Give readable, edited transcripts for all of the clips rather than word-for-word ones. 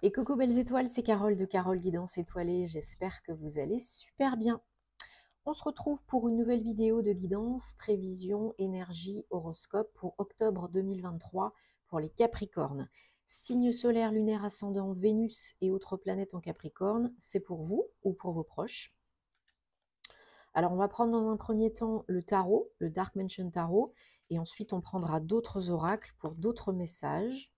Et coucou belles étoiles, c'est Carole de Carole Guidance Étoilée, j'espère que vous allez super bien. On se retrouve pour une nouvelle vidéo de guidance, prévision, énergie, horoscope pour octobre 2023 pour les Capricornes. Signe solaire, lunaire, ascendant, Vénus et autres planètes en Capricorne, c'est pour vous ou pour vos proches. Alors on va prendre dans un premier temps le tarot, le Dark Mansion Tarot, et ensuite on prendra d'autres oracles pour d'autres messages.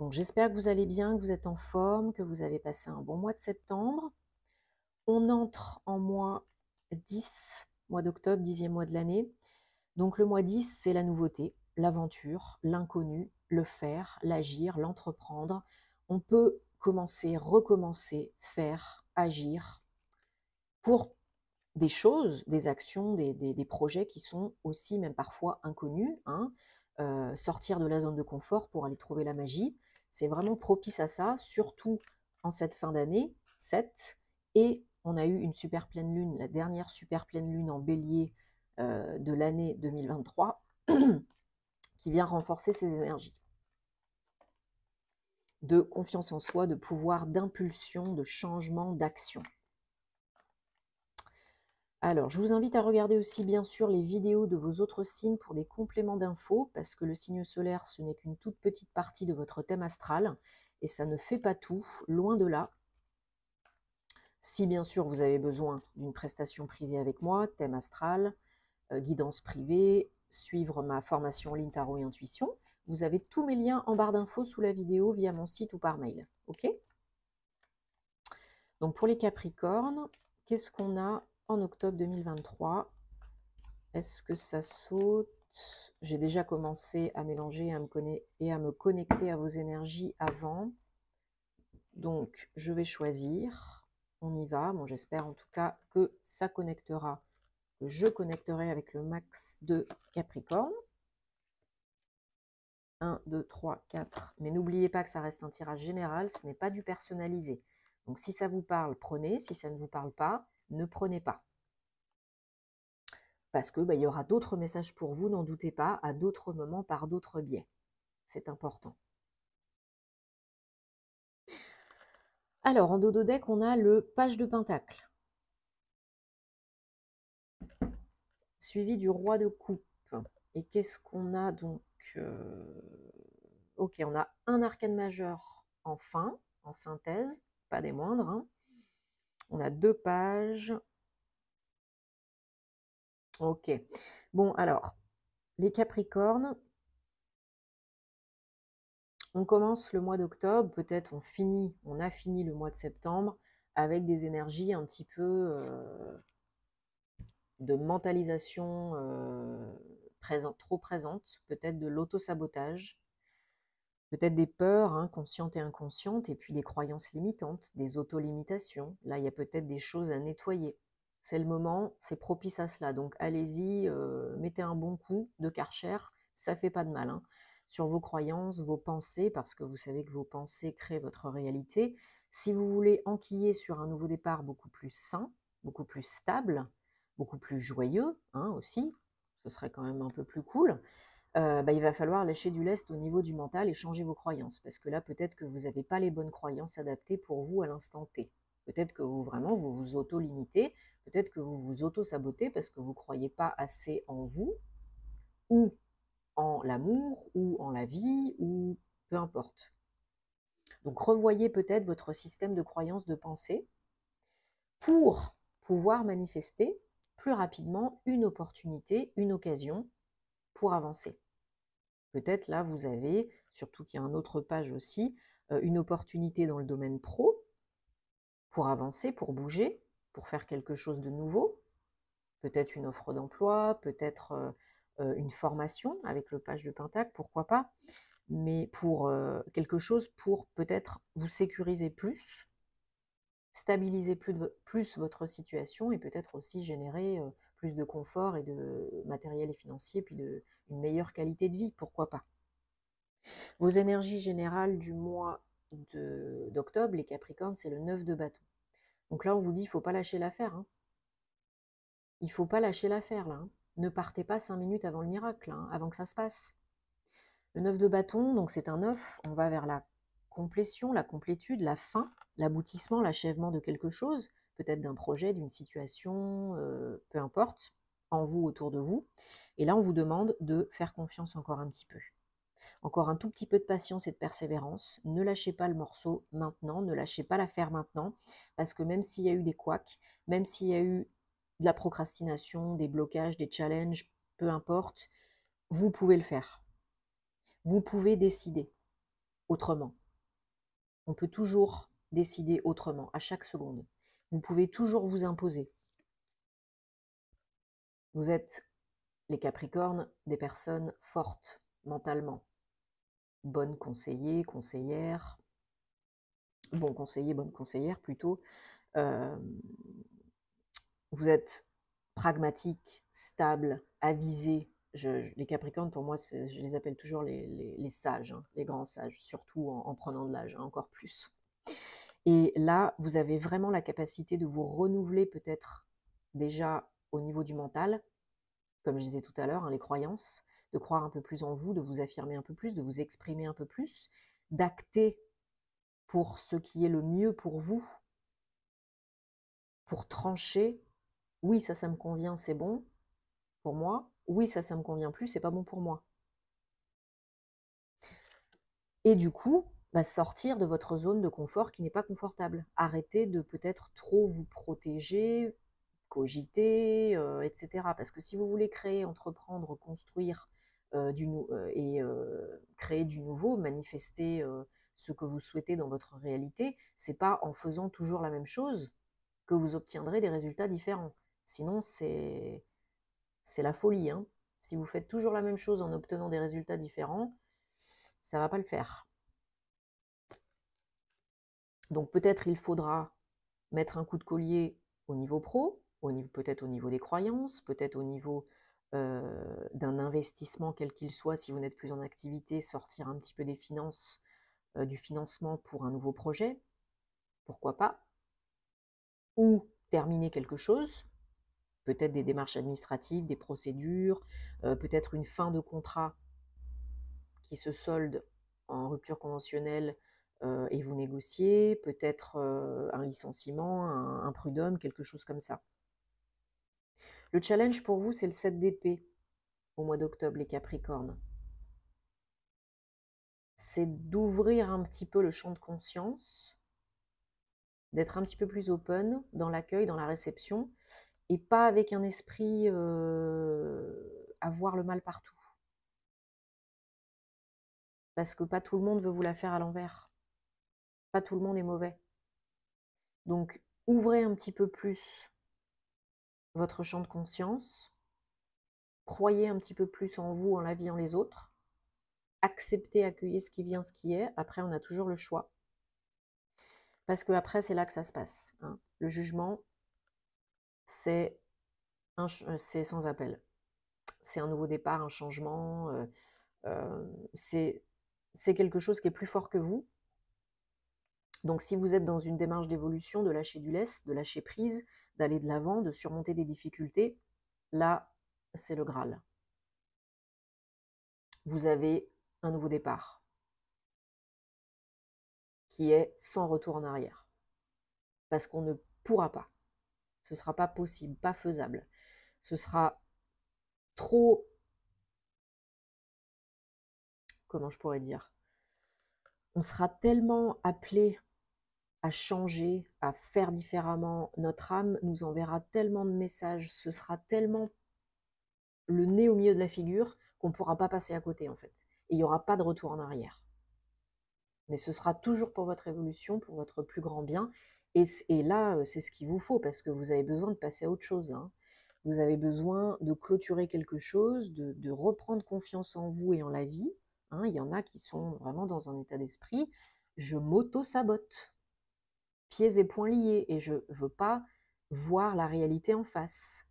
Donc j'espère que vous allez bien, que vous êtes en forme, que vous avez passé un bon mois de septembre. On entre en mois 10, mois d'octobre, 10e mois de l'année. Donc le mois 10, c'est la nouveauté, l'aventure, l'inconnu, le faire, l'agir, l'entreprendre. On peut commencer, recommencer, faire, agir pour des choses, des actions, des projets qui sont aussi même parfois inconnus. Sortir de la zone de confort pour aller trouver la magie. C'est vraiment propice à ça, surtout en cette fin d'année, 7. Et on a eu une super pleine lune, la dernière super pleine lune en bélier de l'année 2023, qui vient renforcer ces énergies de confiance en soi, de pouvoir, d'impulsion, de changement, d'action. Alors, je vous invite à regarder aussi bien sûr les vidéos de vos autres signes pour des compléments d'infos, parce que le signe solaire, ce n'est qu'une toute petite partie de votre thème astral, et ça ne fait pas tout, loin de là. Si bien sûr vous avez besoin d'une prestation privée avec moi, thème astral, guidance privée, suivre ma formation en ligne tarot et intuition, vous avez tous mes liens en barre d'infos sous la vidéo via mon site ou par mail. Ok? Donc pour les Capricornes, qu'est-ce qu'on a en octobre 2023? Est-ce que ça saute? J'ai déjà commencé à mélanger et à me connecter à vos énergies avant. Donc, je vais choisir. On y va. Bon, j'espère en tout cas que ça connectera, que je connecterai avec le max de Capricorne. 1, 2, 3, 4. Mais n'oubliez pas que ça reste un tirage général, ce n'est pas du personnalisé. Donc, si ça vous parle, prenez. Si ça ne vous parle pas, ne prenez pas. Parce que y aura d'autres messages pour vous, n'en doutez pas, à d'autres moments, par d'autres biais. C'est important. Alors, en dodo deck, on a le page de pentacle, suivi du roi de coupe. Et qu'est-ce qu'on a donc? Ok, on a un arcane majeur en fin, en synthèse, pas des moindres. Hein. On a 2 pages. Ok. Bon, alors, les Capricornes, on commence le mois d'octobre, peut-être on a fini le mois de septembre avec des énergies un petit peu de mentalisation trop présente, peut-être de l'auto-sabotage, peut-être des peurs conscientes et inconscientes, et puis des croyances limitantes, des auto-limitations. Là, il y a peut-être des choses à nettoyer. C'est le moment, c'est propice à cela. Donc allez-y, mettez un bon coup de Karcher, ça fait pas de mal. Sur vos croyances, vos pensées, parce que vous savez que vos pensées créent votre réalité. Si vous voulez enquiller sur un nouveau départ beaucoup plus sain, beaucoup plus stable, beaucoup plus joyeux aussi, ce serait quand même un peu plus cool, il va falloir lâcher du lest au niveau du mental et changer vos croyances. Parce que là, peut-être que vous n'avez pas les bonnes croyances adaptées pour vous à l'instant T. Peut-être que vous vous auto-limitez, peut-être que vous vous auto-sabotez parce que vous ne croyez pas assez en vous, ou en l'amour, ou en la vie, ou peu importe. Donc revoyez peut-être votre système de croyances, de pensée, pour pouvoir manifester plus rapidement une opportunité, une occasion pour avancer. Peut-être là, vous avez, surtout qu'il y a un autre page aussi, une opportunité dans le domaine pro pour avancer, pour bouger, pour faire quelque chose de nouveau. Peut-être une offre d'emploi, peut-être une formation avec le page de Pentacle, pourquoi pas. Mais pour quelque chose pour peut-être vous sécuriser plus, stabiliser plus votre situation et peut-être aussi générer plus de confort et de matériel et financier, puis une meilleure qualité de vie, pourquoi pas. Vos énergies générales du mois d'octobre, les Capricornes, c'est le 9 de bâton. Donc là, on vous dit, il ne faut pas lâcher l'affaire. Il ne faut pas lâcher l'affaire, là. Ne partez pas 5 minutes avant le miracle, avant que ça se passe. Le 9 de bâton, donc c'est un 9, on va vers la complétion, la complétude, la fin, l'aboutissement, l'achèvement de quelque chose, peut-être d'un projet, d'une situation, peu importe, en vous, autour de vous. Et là, on vous demande de faire confiance encore un petit peu. Encore un tout petit peu de patience et de persévérance. Ne lâchez pas le morceau maintenant, ne lâchez pas l'affaire maintenant, parce que même s'il y a eu des couacs, même s'il y a eu de la procrastination, des blocages, des challenges, peu importe, vous pouvez le faire. Vous pouvez décider autrement. On peut toujours décider autrement, à chaque seconde. Vous pouvez toujours vous imposer. Vous êtes, les Capricornes, des personnes fortes mentalement. Bonnes conseillers, conseillères, bons conseillers, bonnes conseillères plutôt. Vous êtes pragmatique, stable, avisé. Les Capricornes, pour moi, je les appelle toujours les sages, hein, les grands sages, surtout en prenant de l'âge, hein, encore plus. Et là, vous avez vraiment la capacité de vous renouveler peut-être déjà au niveau du mental, comme je disais tout à l'heure, hein, les croyances, de croire un peu plus en vous, de vous affirmer un peu plus, de vous exprimer un peu plus, d'acter pour ce qui est le mieux pour vous, pour trancher. Oui, ça me convient, c'est bon pour moi. Oui, ça me convient plus, c'est pas bon pour moi. Et du coup, sortir de votre zone de confort qui n'est pas confortable. Arrêtez de peut-être trop vous protéger, cogiter, etc. Parce que si vous voulez créer, entreprendre, construire et créer du nouveau, manifester ce que vous souhaitez dans votre réalité, c'est pas en faisant toujours la même chose que vous obtiendrez des résultats différents. Sinon, c'est la folie, hein. Si vous faites toujours la même chose en obtenant des résultats différents, ça ne va pas le faire. Donc peut-être il faudra mettre un coup de collier au niveau pro, peut-être au niveau des croyances, peut-être au niveau d'un investissement quel qu'il soit, si vous n'êtes plus en activité, sortir un petit peu des finances, du financement pour un nouveau projet, pourquoi pas, ou terminer quelque chose, peut-être des démarches administratives, des procédures, peut-être une fin de contrat qui se solde en rupture conventionnelle et vous négociez, peut-être un licenciement, un prud'homme, quelque chose comme ça. Le challenge pour vous, c'est le 7 d'épée au mois d'octobre, les Capricornes. C'est d'ouvrir un petit peu le champ de conscience, d'être un petit peu plus open dans l'accueil, dans la réception, et pas avec un esprit à voir le mal partout. Parce que pas tout le monde veut vous la faire à l'envers. Pas tout le monde est mauvais. Donc, ouvrez un petit peu plus votre champ de conscience, croyez un petit peu plus en vous, en la vie, en les autres, acceptez, accueillez ce qui vient, ce qui est. Après, on a toujours le choix. Parce que après, c'est là que ça se passe, hein. Le jugement, c'est sans appel. C'est un nouveau départ, un changement. C'est quelque chose qui est plus fort que vous. Donc si vous êtes dans une démarche d'évolution, de lâcher du lest, de lâcher prise, d'aller de l'avant, de surmonter des difficultés, là, c'est le Graal. Vous avez un nouveau départ qui est sans retour en arrière. Parce qu'on ne pourra pas. Ce ne sera pas possible, pas faisable. Ce sera trop... Comment je pourrais dire? On sera tellement appelé à changer, à faire différemment. Notre âme nous enverra tellement de messages, ce sera tellement le nez au milieu de la figure qu'on ne pourra pas passer à côté en fait. Et il n'y aura pas de retour en arrière. Mais ce sera toujours pour votre évolution, pour votre plus grand bien. Et là, c'est ce qu'il vous faut parce que vous avez besoin de passer à autre chose, hein. Vous avez besoin de clôturer quelque chose, de reprendre confiance en vous et en la vie, hein. Il y en a qui sont vraiment dans un état d'esprit, je m'auto-sabote, pieds et poings liés, et je ne veux pas voir la réalité en face.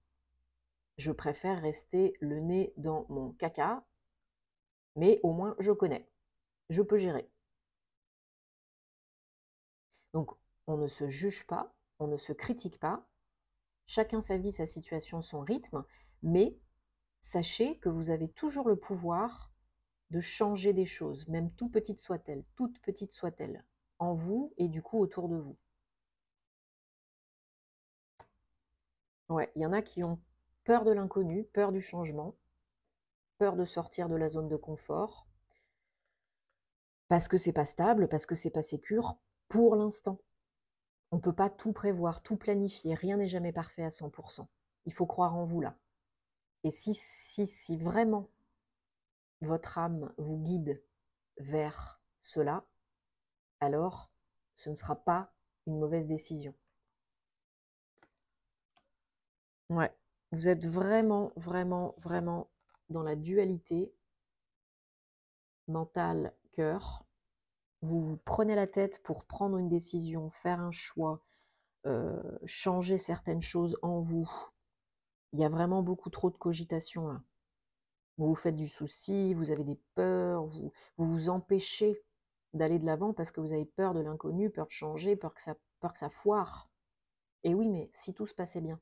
Je préfère rester le nez dans mon caca, mais au moins je connais, je peux gérer. Donc on ne se juge pas, on ne se critique pas, chacun sa vie, sa situation, son rythme, mais sachez que vous avez toujours le pouvoir de changer des choses, même toutes petites soient-elles, en vous et du coup autour de vous. Ouais, il y en a qui ont peur de l'inconnu, peur du changement, peur de sortir de la zone de confort, parce que c'est pas stable, parce que c'est pas sécure pour l'instant. On ne peut pas tout prévoir, tout planifier, rien n'est jamais parfait à 100%. Il faut croire en vous là. Et si vraiment votre âme vous guide vers cela, alors ce ne sera pas une mauvaise décision. Ouais, vous êtes vraiment, vraiment, vraiment dans la dualité mentale, cœur. Vous vous prenez la tête pour prendre une décision, faire un choix, changer certaines choses en vous. Il y a vraiment beaucoup trop de cogitation là. Vous vous faites du souci, vous avez des peurs, vous vous empêchez d'aller de l'avant parce que vous avez peur de l'inconnu, peur de changer, peur que ça foire. Et oui, mais si tout se passait bien.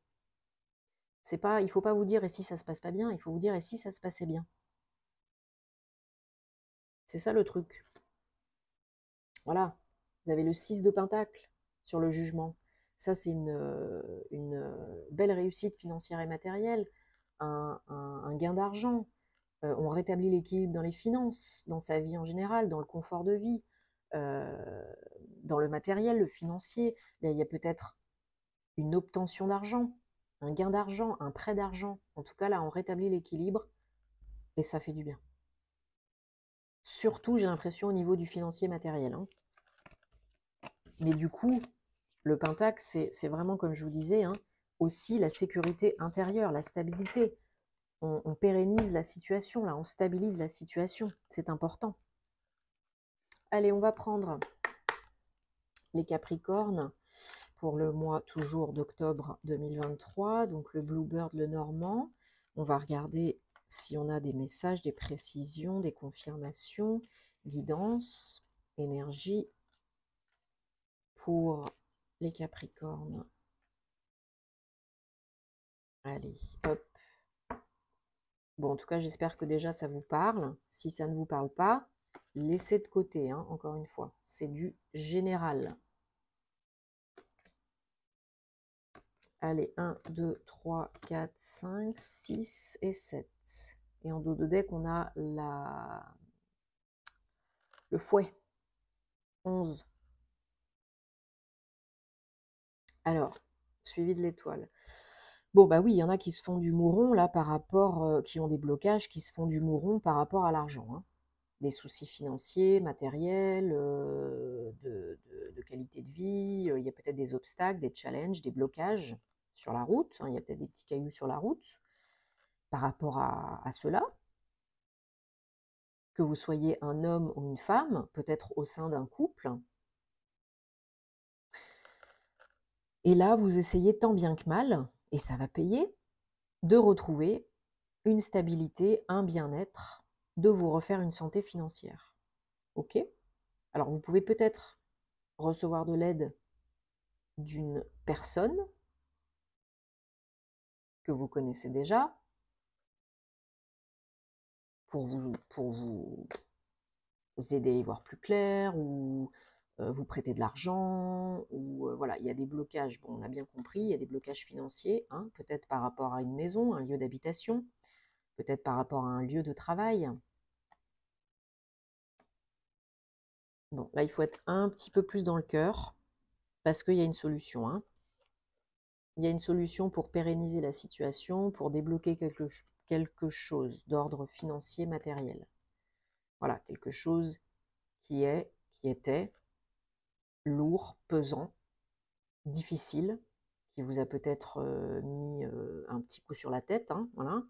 C'est pas, il ne faut pas vous dire et si ça se passe pas bien, il faut vous dire et si ça se passait bien. C'est ça le truc. Voilà. Vous avez le 6 de Pentacle sur le jugement. Ça, c'est une belle réussite financière et matérielle, un gain d'argent. On rétablit l'équilibre dans les finances, dans sa vie en général, dans le confort de vie, dans le matériel, le financier. Là, il y a peut-être une obtention d'argent, un gain d'argent, un prêt d'argent. En tout cas, là, on rétablit l'équilibre et ça fait du bien. Surtout, j'ai l'impression, au niveau du financier matériel. Hein. Mais du coup, le Pentacle, c'est vraiment, comme je vous disais, hein, aussi la sécurité intérieure, la stabilité. On pérennise la situation, là, on stabilise la situation. C'est important. Allez, on va prendre les Capricornes pour le mois toujours d'octobre 2023. Donc le Bluebird, le Normand. On va regarder si on a des messages, des précisions, des confirmations, guidance, énergie pour les Capricornes. Allez, hop. Bon, en tout cas, j'espère que déjà ça vous parle. Si ça ne vous parle pas, laissez de côté, hein, encore une fois. C'est du général. Allez, 1, 2, 3, 4, 5, 6 et 7. Et en dos de deck, on a le fouet. 11. Alors, suivi de l'étoile. Bon, bah oui, il y en a qui se font du mouron, là, par rapport, qui ont des blocages, qui se font du mouron par rapport à l'argent. Hein. Des soucis financiers, matériels, de qualité de vie. Il y a peut-être des obstacles, des challenges, des blocages sur la route. Hein. Il y a peut-être des petits cailloux sur la route par rapport à cela. Que vous soyez un homme ou une femme, peut-être au sein d'un couple. Et là, vous essayez tant bien que mal, et ça va payer, de retrouver une stabilité, un bien-être, de vous refaire une santé financière. Ok? Alors, vous pouvez peut-être recevoir de l'aide d'une personne que vous connaissez déjà pour vous aider à y voir plus clair ou vous prêter de l'argent ou voilà, il y a des blocages, bon, on a bien compris, il y a des blocages financiers, hein, peut-être par rapport à une maison, un lieu d'habitation, peut-être par rapport à un lieu de travail. Bon, là, il faut être un petit peu plus dans le cœur parce qu'il y a une solution. Hein. Il y a une solution pour pérenniser la situation, pour débloquer quelque chose d'ordre financier, matériel. Voilà, quelque chose qui était lourd, pesant, difficile, qui vous a peut-être mis un petit coup sur la tête. Hein, voilà.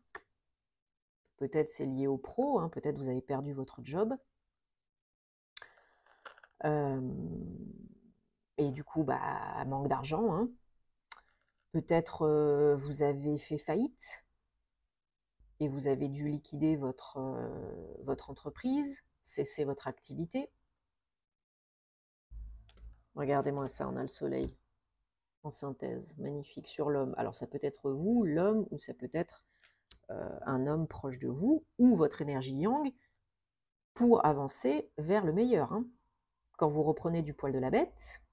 Peut-être c'est lié au pro, hein, peut-être vous avez perdu votre job. Et du coup, bah, manque d'argent. Hein. Peut-être vous avez fait faillite et vous avez dû liquider votre entreprise, cesser votre activité. Regardez-moi ça, on a le soleil en synthèse, magnifique, sur l'homme. Alors ça peut être vous, l'homme, ou ça peut être un homme proche de vous, ou votre énergie yang, pour avancer vers le meilleur, hein. Quand vous reprenez du poil de la bête,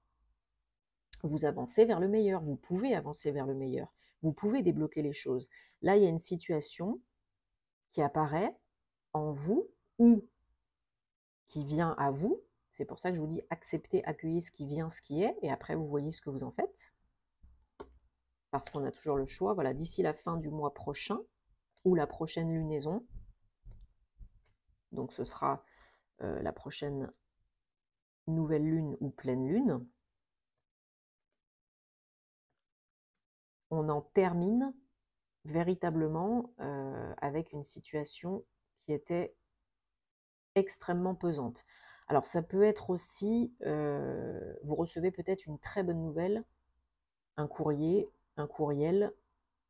vous avancez vers le meilleur, vous pouvez avancer vers le meilleur, vous pouvez débloquer les choses. Là, il y a une situation qui apparaît en vous ou qui vient à vous. C'est pour ça que je vous dis acceptez, accueillez ce qui vient, ce qui est, et après vous voyez ce que vous en faites. Parce qu'on a toujours le choix, voilà, d'ici la fin du mois prochain, ou la prochaine lunaison, donc ce sera la prochaine nouvelle lune ou pleine lune, on en termine véritablement avec une situation qui était extrêmement pesante. Alors ça peut être aussi, vous recevez peut-être une très bonne nouvelle, un courrier, un courriel,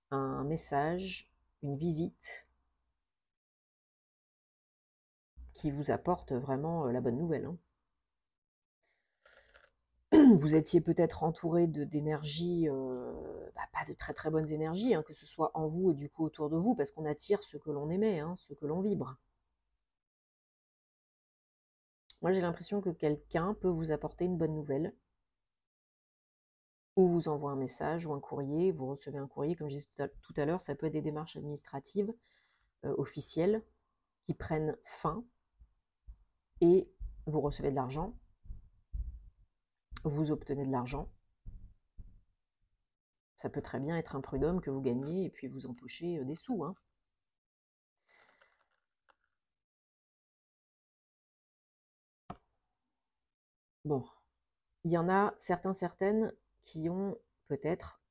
un message, une visite qui vous apporte vraiment la bonne nouvelle, hein. Vous étiez peut-être entouré d'énergies, pas de très très bonnes énergies, hein, que ce soit en vous et du coup autour de vous, parce qu'on attire ce que l'on émet, hein, ce que l'on vibre. Moi j'ai l'impression que quelqu'un peut vous apporter une bonne nouvelle, ou vous envoie un message ou un courrier, vous recevez un courrier, comme je disais tout à l'heure, ça peut être des démarches administratives, officielles, qui prennent fin, et vous recevez de l'argent, vous obtenez de l'argent. Ça peut très bien être un prud'homme que vous gagnez et puis vous empochez des sous, hein. Bon, il y en a certaines qui ont peut-être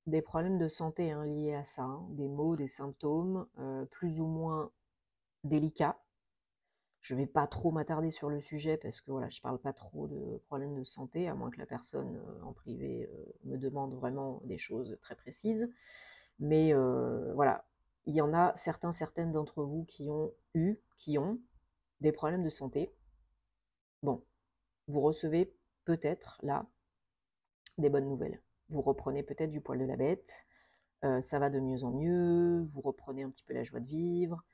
des problèmes de santé, hein, liés à ça, hein, des maux, des symptômes plus ou moins délicats. Je ne vais pas trop m'attarder sur le sujet parce que voilà, je ne parle pas trop de problèmes de santé, à moins que la personne en privé me demande vraiment des choses très précises. Mais voilà, il y en a certaines d'entre vous qui ont des problèmes de santé. Bon, vous recevez peut-être là des bonnes nouvelles. Vous reprenez peut-être du poil de la bête, ça va de mieux en mieux, vous reprenez un petit peu la joie de vivre,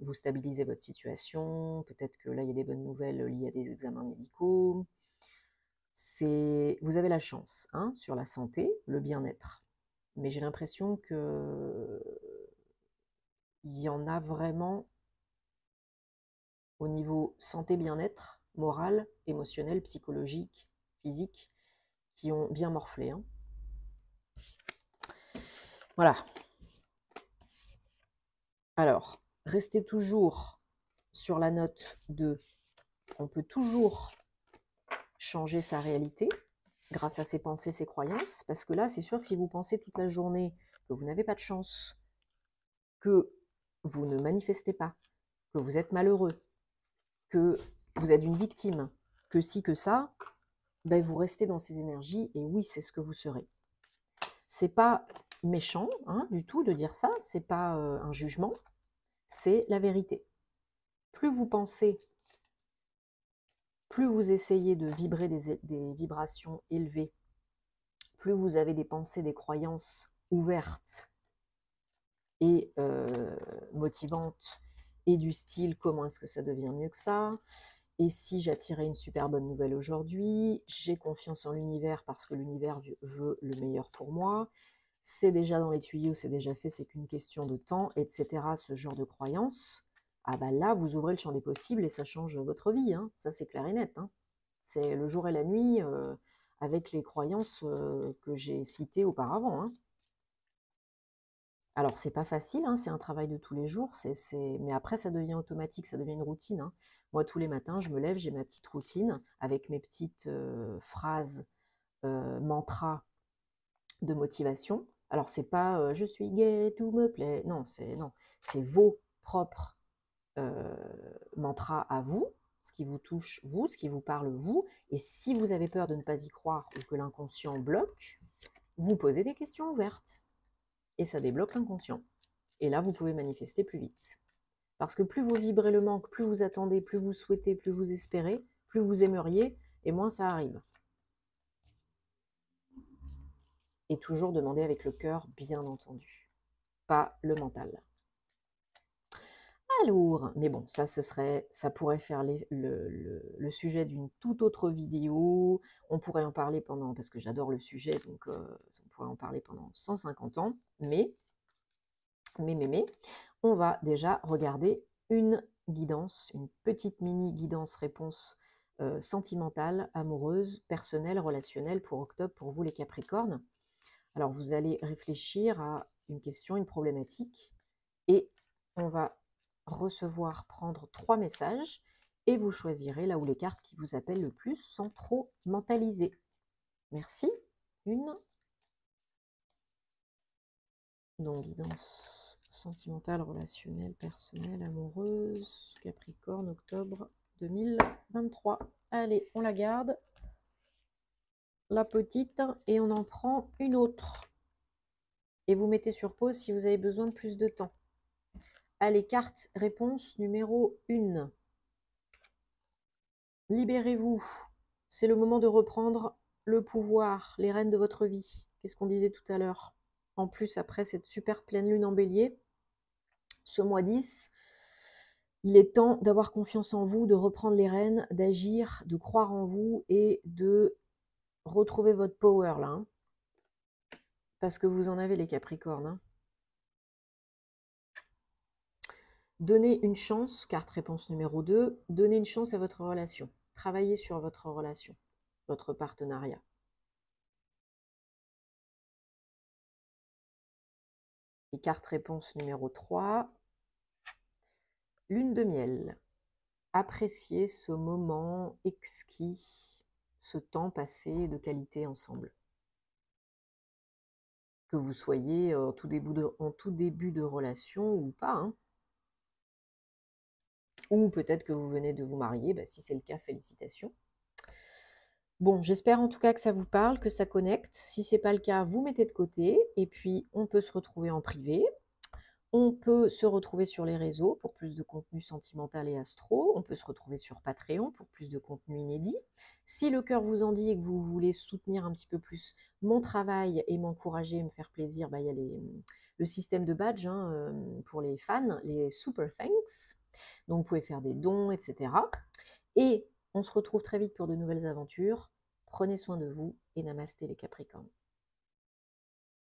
vous stabilisez votre situation, peut-être que là il y a des bonnes nouvelles liées à des examens médicaux. Vous avez la chance, hein, sur la santé, le bien-être. Mais j'ai l'impression que il y en a vraiment au niveau santé, bien-être, moral, émotionnel, psychologique, physique, qui ont bien morflé, hein. Voilà. Alors, restez toujours sur la note de on peut toujours changer sa réalité grâce à ses pensées, ses croyances, parce que là, c'est sûr que si vous pensez toute la journée que vous n'avez pas de chance, que vous ne manifestez pas, que vous êtes malheureux, que vous êtes une victime, que si, que ça, ben vous restez dans ces énergies, et oui, c'est ce que vous serez. C'est pas méchant, hein, du tout de dire ça, c'est pas un jugement, c'est la vérité. Plus vous pensez, plus vous essayez de vibrer des vibrations élevées, plus vous avez des pensées, des croyances ouvertes et motivantes, et du style comment est-ce que ça devient mieux que ça, et si j'attirais une super bonne nouvelle aujourd'hui, j'ai confiance en l'univers parce que l'univers veut le meilleur pour moi, c'est déjà dans les tuyaux, c'est déjà fait, c'est qu'une question de temps, etc. Ce genre de croyances, ah bah là, vous ouvrez le champ des possibles et ça change votre vie, hein. Ça c'est clair et net, hein. C'est le jour et la nuit avec les croyances que j'ai citées auparavant, hein. Alors c'est pas facile, hein, c'est un travail de tous les jours, mais après ça devient automatique, ça devient une routine, hein. Moi tous les matins je me lève, j'ai ma petite routine avec mes petites phrases, mantras de motivation. Alors c'est pas je suis gai, tout me plaît, non, c'est vos propres mantras à vous, ce qui vous touche vous, ce qui vous parle vous, et si vous avez peur de ne pas y croire ou que l'inconscient bloque, vous posez des questions ouvertes, et ça débloque l'inconscient. Et là, vous pouvez manifester plus vite. Parce que plus vous vibrez le manque, plus vous attendez, plus vous souhaitez, plus vous espérez, plus vous aimeriez, et moins ça arrive. Et toujours demander avec le cœur, bien entendu, pas le mental. Alors, mais bon, ça pourrait faire le sujet d'une toute autre vidéo. On pourrait en parler pendant, parce que j'adore le sujet, donc on pourrait en parler pendant 150 ans. Mais, on va déjà regarder une guidance, une petite mini guidance réponse sentimentale, amoureuse, personnelle, relationnelle pour octobre pour vous les Capricornes. Alors vous allez réfléchir à une question, une problématique, et on va prendre 3 messages, et vous choisirez là où les cartes qui vous appellent le plus sans trop mentaliser. Merci. Une. Donc guidance sentimentale, relationnelle, personnelle, amoureuse, Capricorne, octobre 2023. Allez, on la garde, la petite, et on en prend une autre. Et vous mettez sur pause si vous avez besoin de plus de temps. Allez, carte réponse numéro 1. Libérez-vous. C'est le moment de reprendre le pouvoir, les rênes de votre vie. Qu'est-ce qu'on disait tout à l'heure? En plus, après cette super pleine lune en bélier, ce mois 10, il est temps d'avoir confiance en vous, de reprendre les rênes, d'agir, de croire en vous et de retrouver votre power là. Hein. Parce que vous en avez les Capricornes. Hein. Donnez une chance, carte réponse numéro 2, donnez une chance à votre relation. Travaillez sur votre relation, votre partenariat. Et carte réponse numéro 3, lune de miel. Appréciez ce moment exquis, ce temps passé de qualité ensemble. Que vous soyez en tout début de relation ou pas. Hein. Ou peut-être que vous venez de vous marier, si c'est le cas, félicitations. Bon, j'espère en tout cas que ça vous parle, que ça connecte. Si ce n'est pas le cas, vous mettez de côté. Et puis, on peut se retrouver en privé. On peut se retrouver sur les réseaux pour plus de contenu sentimental et astro. On peut se retrouver sur Patreon pour plus de contenu inédit. Si le cœur vous en dit et que vous voulez soutenir un petit peu plus mon travail et m'encourager, me faire plaisir, il y a le système de badge pour les fans, les super thanks. Donc vous pouvez faire des dons, etc. Et on se retrouve très vite pour de nouvelles aventures. Prenez soin de vous et namasté les Capricornes.